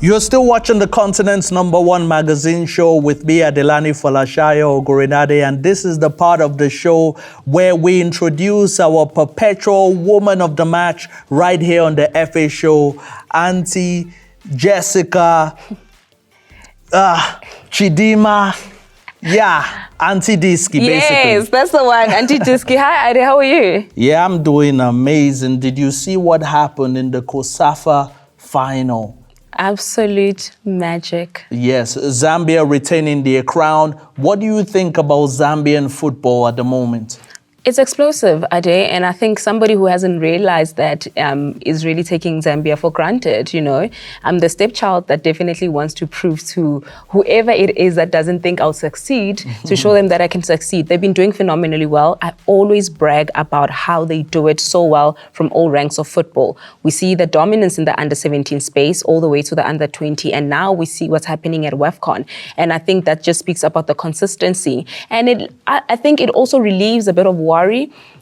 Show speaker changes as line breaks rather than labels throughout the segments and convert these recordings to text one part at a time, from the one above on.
You're still watching the continent's #1 magazine show with me, Adelani Falashayo Ogorinade, and this is the part of the show where we introduce our perpetual woman of the match right here on the FA show, Auntie Jessica Chidima. Yeah, Auntie Diski, basically.
Yes, that's the one, Auntie Diski. Hi, Ade, how are you?
Yeah, I'm doing amazing. Did you see what happened in the COSAFA final?
Absolute magic.
Yes, Zambia retaining their crown. What do you think about Zambian football at the moment?
It's explosive, Ade, and I think somebody who hasn't realized that is really taking Zambia for granted, you know. I'm the stepchild that definitely wants to prove to whoever it is that doesn't think I'll succeed, to show them that I can succeed. They've been doing phenomenally well. I always brag about how they do it so well from all ranks of football. We see the dominance in the under-17 space all the way to the under-20, and now we see what's happening at WAFCON. And I think that just speaks about the consistency. And I think it also relieves a bit of worry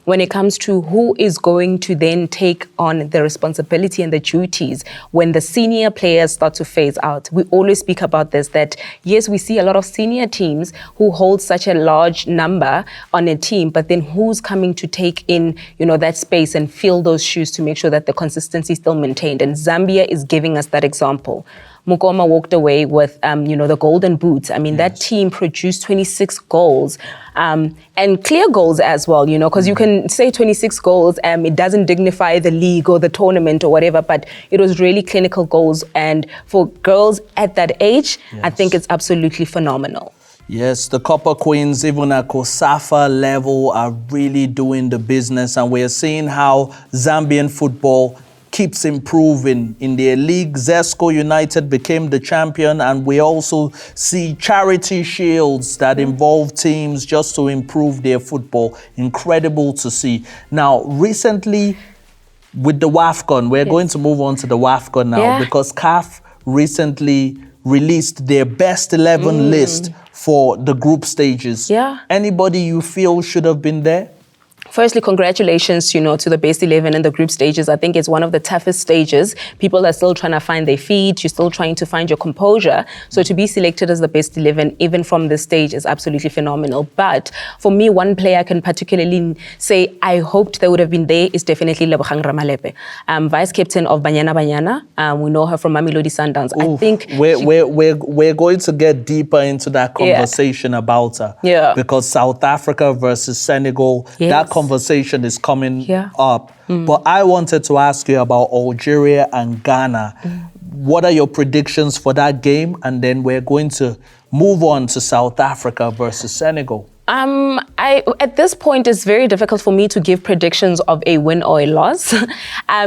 when it comes to who is going to then take on the responsibility and the duties when the senior players start to phase out. We always speak about this, that yes, we see a lot of senior teams who hold such a large number on a team, but then who's coming to take in, you know, that space and fill those shoes to make sure that the consistency is still maintained. And Zambia is giving us that example. Mukoma walked away with, the golden boots. I mean, that team produced 26 goals and clear goals as well, you know, because you can say 26 goals, it doesn't dignify the league or the tournament or whatever, but it was really clinical goals. And for girls at that age, I think it's absolutely phenomenal.
Yes, the Copper Queens, even at COSAFA level, are really doing the business. And we're seeing how Zambian football keeps improving in their league. Zesco United became the champion, and we also see charity shields that involve teams just to improve their football. Incredible to see. Now, recently with the WAFCON, we're going to move on to the WAFCON now because CAF recently released their best 11 list for the group stages. Anybody you feel should have been there?
Firstly, congratulations, to the best 11 in the group stages. I think it's one of the toughest stages. People are still trying to find their feet. You're still trying to find your composure. So to be selected as the best 11, even from this stage, is absolutely phenomenal. But for me, one player I can particularly say I hoped they would have been there is definitely Lebohang Ramalepe, vice captain of Banyana Banyana. We know her from Mamelodi Sundowns. I think
we're going to get deeper into that conversation about her. Because South Africa versus Senegal, that conversation is coming up. But I wanted to ask you about Algeria and Ghana. What are your predictions for that game? And then we're going to move on to South Africa versus Senegal.
At this point, it's very difficult for me to give predictions of a win or a loss,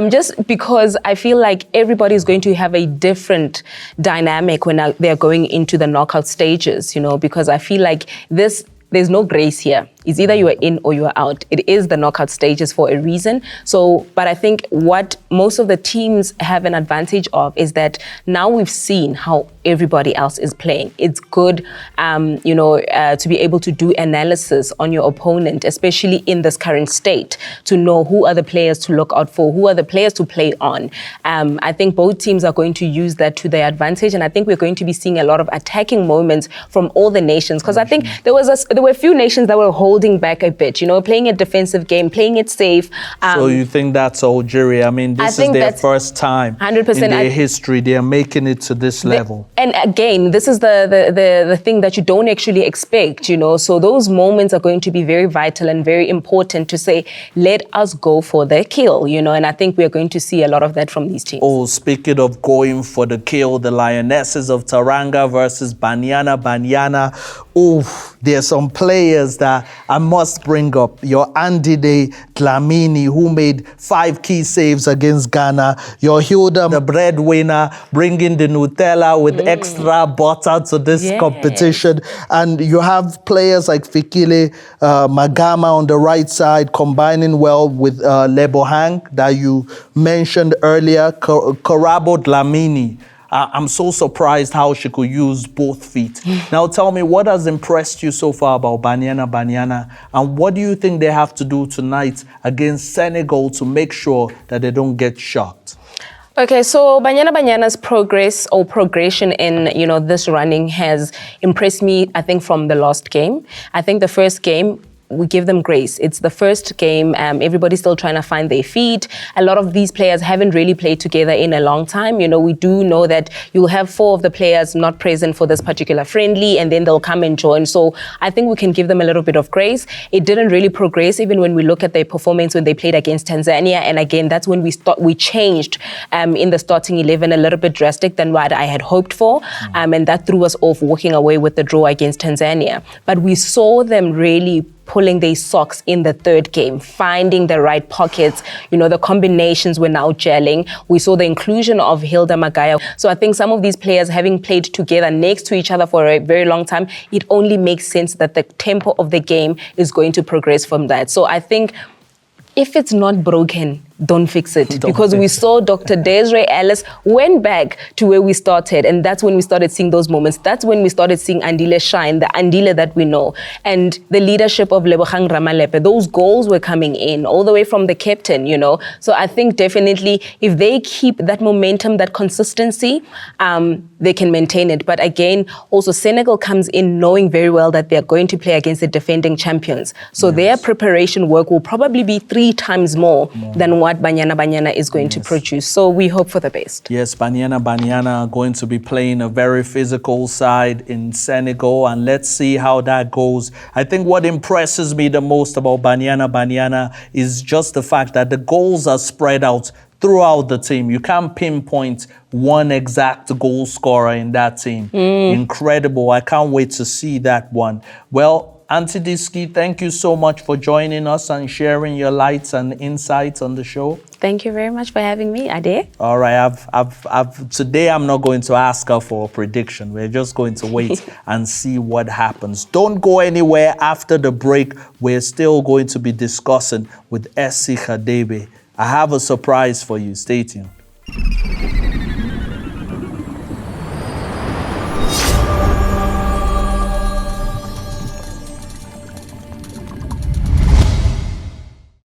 just because I feel like everybody is going to have a different dynamic when they're going into the knockout stages, because I feel like there's no grace here. It's either you are in or you are out. It is the knockout stages for a reason. But I think what most of the teams have an advantage of is that now we've seen how everybody else is playing. It's good, to be able to do analysis on your opponent, especially in this current state, to know who are the players to look out for, who are the players to play on. I think both teams are going to use that to their advantage, and I think we're going to be seeing a lot of attacking moments from all the nations, because I think there were a few nations that were holding back a bit, playing a defensive game, playing it safe.
So you think that's Algeria? I mean, this is their first time
100%
in their history. They are making it to this level.
And again, this is the thing that you don't actually expect, So those moments are going to be very vital and very important to say, let us go for the kill, And I think we're going to see a lot of that from these teams.
Oh, speaking of going for the kill, the Lionesses of Teranga versus Banyana Banyana. Oh, there's some players that I must bring up. Your Andide Dlamini, who made 5 key saves against Ghana. Your Hilda, the breadwinner, bringing the Nutella with extra butter to this competition. And you have players like Fikile Magama on the right side, combining well with Lebohang that you mentioned earlier, Karabo Dlamini. I'm so surprised how she could use both feet. Now tell me, what has impressed you so far about Banyana Banyana, and what do you think they have to do tonight against Senegal to make sure that they don't get shocked?
Okay, so Banyana Banyana's progress or progression in, this running has impressed me, I think, from the last game. I think the first game, we give them grace. It's the first game. Everybody's still trying to find their feet. A lot of these players haven't really played together in a long time. We do know that you'll have 4 of the players not present for this particular friendly, and then they'll come and join. So I think we can give them a little bit of grace. It didn't really progress, even when we look at their performance when they played against Tanzania. And again, that's when we changed in the starting 11 a little bit drastic than what I had hoped for. And that threw us off, walking away with the draw against Tanzania. But we saw them really pulling their socks in the third game, finding the right pockets. The combinations were now gelling. We saw the inclusion of Hilda Magaya. So I think some of these players having played together next to each other for a very long time, it only makes sense that the tempo of the game is going to progress from that. So I think if it's not broken, don't fix it. Because we saw Dr. Desiree Ellis went back to where we started, and that's when we started seeing those moments. That's when we started seeing Andile shine, the Andile that we know. And the leadership of Lebohang Ramalepe, those goals were coming in all the way from the captain, So I think definitely if they keep that momentum, that consistency, they can maintain it. But again, also Senegal comes in knowing very well that they're going to play against the defending champions. So their preparation work will probably be 3 times more than what Banyana Banyana is going to produce. So we hope for the best.
Yes, Banyana Banyana are going to be playing a very physical side in Senegal, and let's see how that goes. I think what impresses me the most about Banyana Banyana is just the fact that the goals are spread out throughout the team. You can't pinpoint one exact goal scorer in that team. Incredible. I can't wait to see that one. Well, Auntie Diski, thank you so much for joining us and sharing your lights and insights on the show.
Thank you very much for having me, Ade.
All right, today I'm not going to ask her for a prediction. We're just going to wait and see what happens. Don't go anywhere after the break. We're still going to be discussing with Essie Khadebe. I have a surprise for you. Stay tuned.